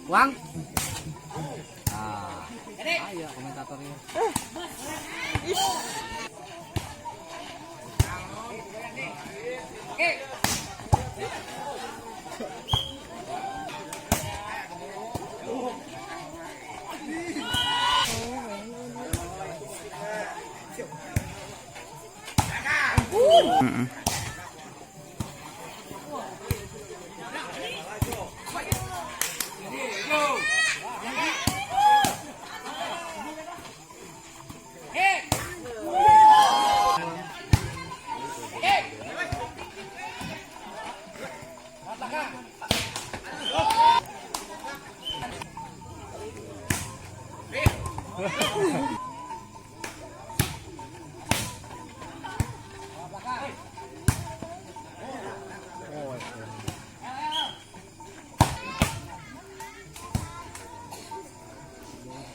Wang. Ah, ayo komentatornya. Oke.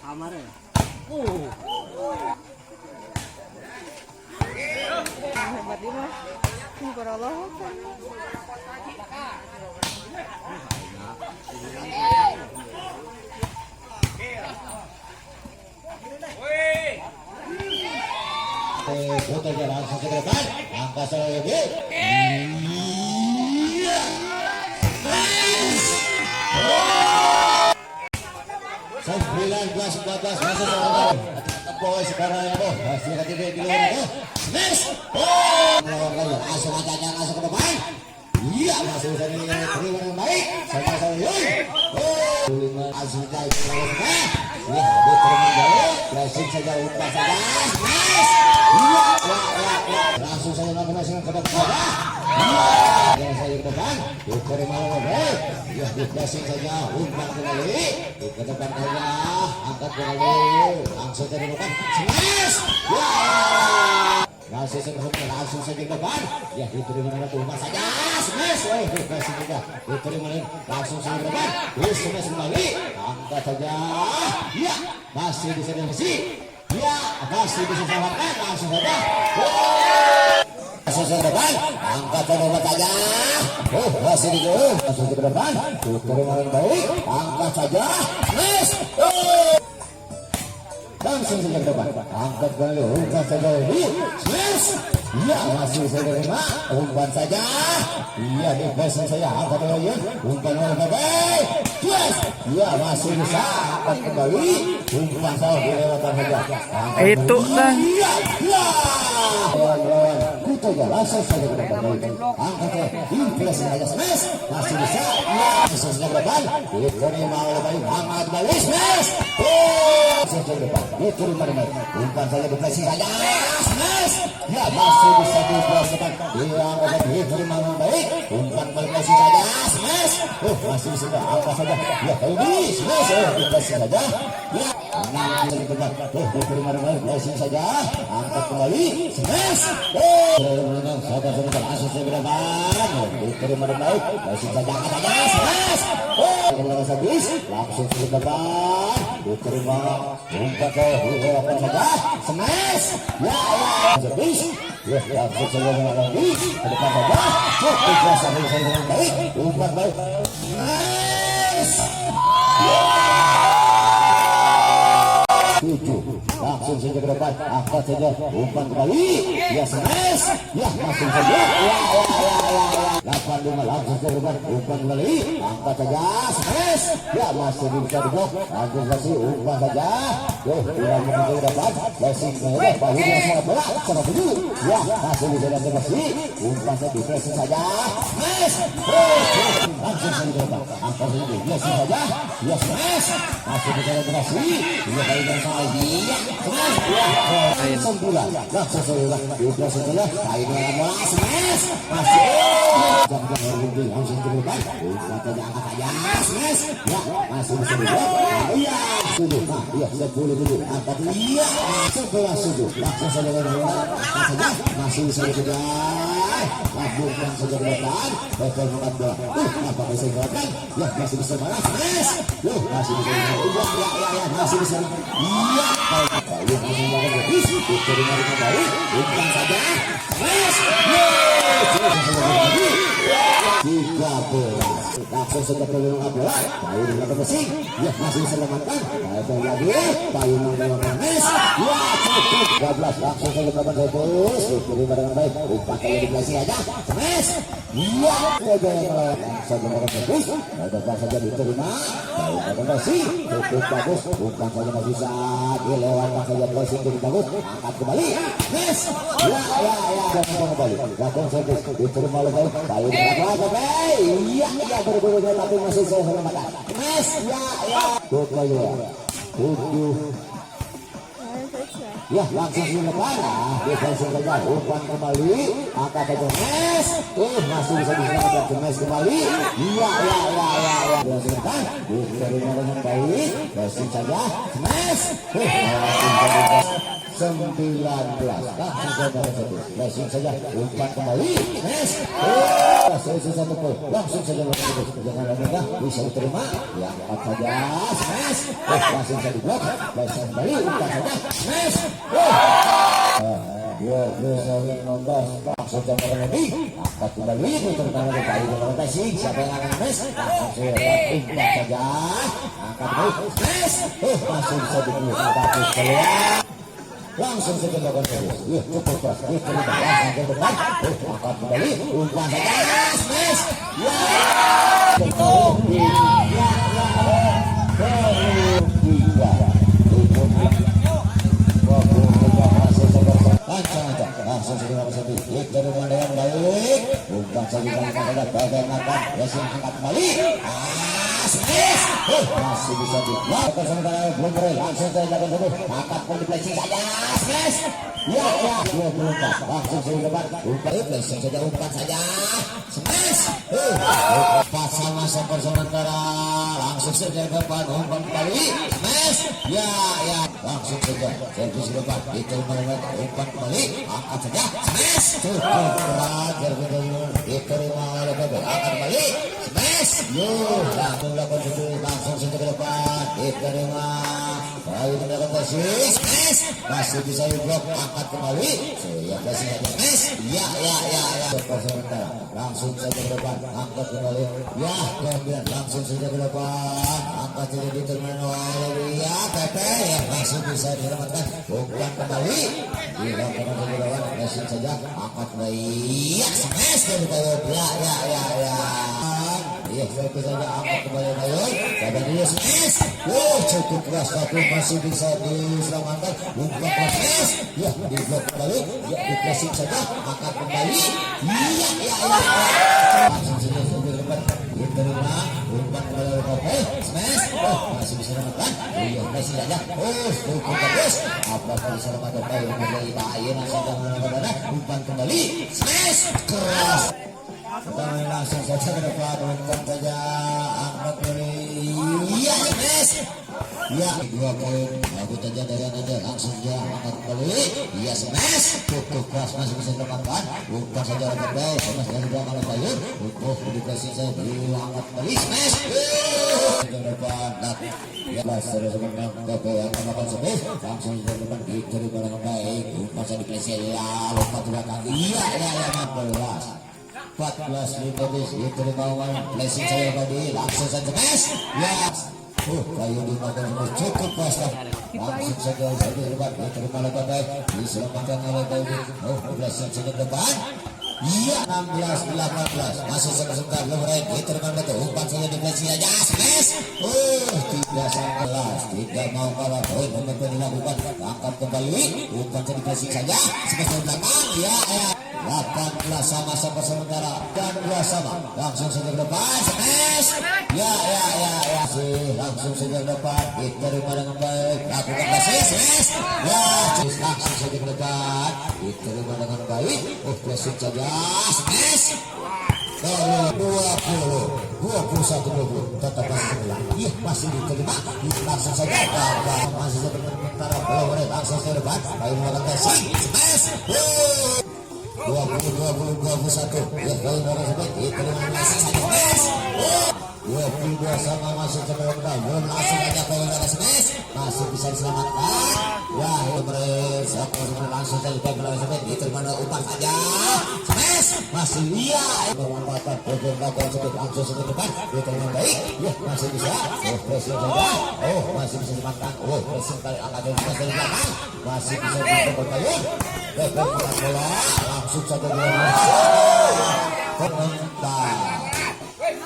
Kamar ya. Hebat dia mah. Subhanallah. Foto jalan langsung ke depan, angkat lagi. 19-14 masuk ke dalam. Boy sekarang ya boh, masih lagi di luar itu. Smash! Oh, melakukan langsung aja masuk ke depan. Iya, masih bisa terima dengan baik. Sama-sama yuk. Oh, langsung aja terlalu suka. Ya, diterima jauh. Pressing saja, umpan saja. Smash! Iya, langsung saja melakukan ke depan. Yang saya ke depan, diterima dengan baik. Ya, di pressing saja, umpan kembali. Ke depan saja, angkat kembali. Langsung ke depan. Smash! Ya! Masih langsung saja ke depan. Ya, diterima dengan umpan saja. Smash! Oh, pressing juga. Diterima langsung saja ke depan. Smash kembali. Angkat saja. Ya, masih bisa diisi. Ya, masih bisa selamatkan. Langsung saja. Langsung ke depan, angkat ke depan saja. Oh, masih di jauh. Langsung ke depan, diterima dengan baik. Angkat saja. Smash! Oh! Langsung saja ke depan, angkat kembali, umpan saja ini. Smash! Iya, masih bisa diterima. Umpan saja. Iya, di pressing saya. Angkat kembali, umpan kembali. Baik. Smash! Iya, masih bisa. Angkat kembali. Umpan saya dilewatkan saja. Itu kan. Iya, iya. Lawan-lawan. Kutu ya, langsung saja ke depan. Angkat ya, di pressing saja. Smash! Masih bisa. Iya, langsung saja ke depan. Diterima oleh baik. Angkat kembali. Smash! Oh! Langsung ke depan. Diterima dengan umpan saja di pressing saja. Smash! Ya, masih bisa dipressingkan. Iya, diterima dengan baik. Umpan kembali pressing saja. Smash! Oh, masih bisa. Angkat saja. Ya, ini. Smash! Oh, di pressing saja. Ya, nanti ke depan. Oh, diterima dengan pressing saja. Angkat kembali. Smash! Oh, saudara-saudara langsung ke depan. Diterima dengan baik. Pressing saja. Angkat saja. Smash! Oh, kembali habis. Langsung ke depan. Diterima. Umpan ke saja. Smash! Ya, habis. Ya, langsung saja lagi. Ke depan saja. Oh, dikuasai dengan baik. Umpan baik. Smash! Langsung saja ke depan, angkat saja, umpan kembali. Ya, smash. Ya, langsung saja. Ya. 85 langsung ke depan, umpan kembali. Angkat saja, smash. Ya, masih bisa diblok. Langsung kasih umpan saja. Yo, tidak mungkin ke depan. Pressing saja, bahunya sangat bola, sangat dulu. Ya, masih bisa kasih umpan saja, pressing saja. Smash. Langsung saja ke depan, angkat saja, pressing saja. Ya, smash. Masih bisa kasih. Dia kali yang salah dia. Smash. Ya, sembulan. Langsung saja, dua saja. Kain dalam bola, smash. Masih. Jangan berhenti, langsung ke depan. Umpan saja, angkat saja. Smash. Ya, masih bisa diblok. Iya, sudah. Nah, iya, 10-7. Angkat iya. 11-7. Langsung saja ke depan. Angkat saja. Masih bisa dikejar. Labuhkan saja ke depan. Betul bukan bola. Apa bisa dikejar? Ya, masih bisa balas. Smash. Masih bisa dikejar. Ya, masih bisa. Iya. Kalau masih mau habis, diterima dengan baik. Umpan saja. Smash. 13. langsung saja peluang bola. Payung melakukan passing, ya masih diselamatkan. Ada lagi, payung melakukan miss. Ya cukup 12 langsung saja melakukan fokus. Diterima dengan baik. Umpan kali dikasih aja. Smash. Ya saja yang melawan. Saja melakukan fokus. Umpan saja diterima. Payung melakukan passing. Cukup bagus. Umpan saja masih bisa dilewatkan saja passing cukup bagus. Angkat kembali. Miss. Ya. Jangan kembali. Lakukan fokus. Diterima oleh baik. Payung melakukan baik. Iya berburu tapi masih saya selamatkan. Miss. Ya. Cukup aja. Ya langsung di depan. Defensi saja. Umpan kembali. Angkat saja Mes. Masih bisa diselamatkan Mes kembali. Iya. Dihasilkan. Diterima dengan baik. Passing saja Mes. 19 langsung saja passing saja. Umpan kembali Mes. Selesai satu poin. Langsung saja jangan mudah bisa diterima. Ya angkat saja Mes. Langsung saja diblok. Passing kembali. Umpan saja Mes. Langsung jangan lebih. Angkat kembali. Terutama kembali dengan passing. Siapa yang akan Mes? Langsung saja umpan saja. Angkat kembali Mes. Masih bisa diblok. Bagus keluar. Langsung saja melakukan fokus. Cukup keras. Diterima langsung ke depan. Angkat kembali. Umpan saja. Smash. Ya. Langsung saja melakukan fokus. Diterima dengan baik. Umpan saja bagaimana. Langsung angkat kembali. Smash. Masih bisa dilakukan sementara belum beri. Langsung saja lakukan fokus. Angkat pun di flashing saja. Smash. Ya. 24. Langsung saja depan. Umpan flashing saja. Umpan saja. Smash. Pas sama sementara. Langsung saja depan. Umpan kembali. Smash. Ya. Langsung saja. Servis depan. Diterima umpan kembali. Angkat saja. Smash. Cukup berat. Diterima oleh Bebe. Angkat kembali. Smash. Langsung saja ke depan. Diterima. Bayu mendapat passing. Smash. Masih bisa diblok. Angkat kembali. Saya passing aja. Smash. Ya. Sementara. Langsung saja ke depan. Angkat kembali. Ya. Kemudian langsung saja ke depan. Angkat saja diterima oleh ya. Pepe. Ya. Masih bisa diselamatkan. Umpan kembali. Dilakukan ke depan. Passing saja. Angkat kembali. Ya. Smash. Dari Bayu. Ya. Ya, itu saja angkat kembali Bayu. Pada dia Smash. Cukup keras tapi masih bisa diselamatkan. Umpan Smash. Ya, di blok kembali. Ya, di pressing saja. Angkat kembali. Ya. Langsung saja sambil depan. Diterima. Umpan kembali oleh Kope. Smash. Masih bisa diselamatkan. Ya, pressing saja. Cukup bagus. Apakah diselamatkan Bayu? Bayu langsung jangan umpan kembali. Smash. Keras. Langsung saja ke depan. Umpan saja. Angkat kembali. Ya, Smash. Ya, 2 poin. Bagus saja dari Anda. Langsung saja angkat kembali. Ya, Smash. Cukup keras masih bisa ditempatkan. Umpan saja oleh Bayu. Smash dari belakang oleh Bayu. Cukup dikasih saya diangkat kembali. Smash. Ke depan. Ya, setelah sebentar Bayu akan melakukan smash. Langsung saja ke depan. Diterima dengan baik. Umpan saja dikasih. Ya, lompat ke belakang. Iya, 14. 14 Lipotis diterima uang flashing saya tadi. Langsung saja Smash. Ya. Bayu dimakan semua cukup pas. Langsung saja depan. Diterima oleh Bayu. Diselamatkan oleh Bayu. Flashing saja depan. Iya, 16-18. Masih sebentar Lomret. Diterima betul. Umpan saja di flashing aja. Smash. 3-11. Tidak mau kalah. Poin untuk dilakukan. Angkat kembali. Umpan saja di flashing saja. Smash dari belakang. Ya. 18 sama sementara. Dan 2 sama. Langsung saja ke depan. Smash. Ya. Langsung saja ke depan. Diterima dengan baik. Lakukan passing. Smash. Ya. Langsung saja ke depan. Diterima dengan baik. Passing saja. Smash. 21-20. Tetap masih sebelah. Iya, masih diterima. Langsung saja. Masih sementara. Langsung saja ke depan. Bayu melakukan passing. Smash. 20-21. Ya, Bayu melakukan diterima masih saja. Smash. 22 sama masih sebentar. Belum langsung aja Bayu melakukan smash. Masih bisa diselamatkan. Ya, mereka langsung saja melakukan smash. Diterima umpan saja. Smash. smash, masih iya. Pemanfaatan pergerakan sedikit langsung sedikit depan, itu yang baik, ya masih bisa. Oh pressing saja, oh masih bisa dimakan. Oh pressing kali angkat dari belakang, masih bisa dikembali. Lepas bola, langsung saja komentar.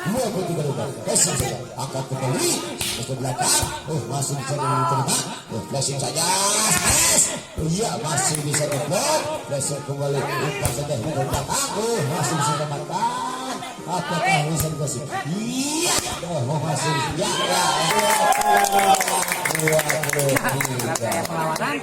23 rupiah, flashing saja, angkat kembali, ke belakang, oh masih bisa diterima, oh flashing saja, smash, iya masih bisa diblok, flashing kembali, umpan saja ke belakang, oh masih bisa ditemukan, apakah bisa dikasih, iya, oh masih, ya, Perlawanan.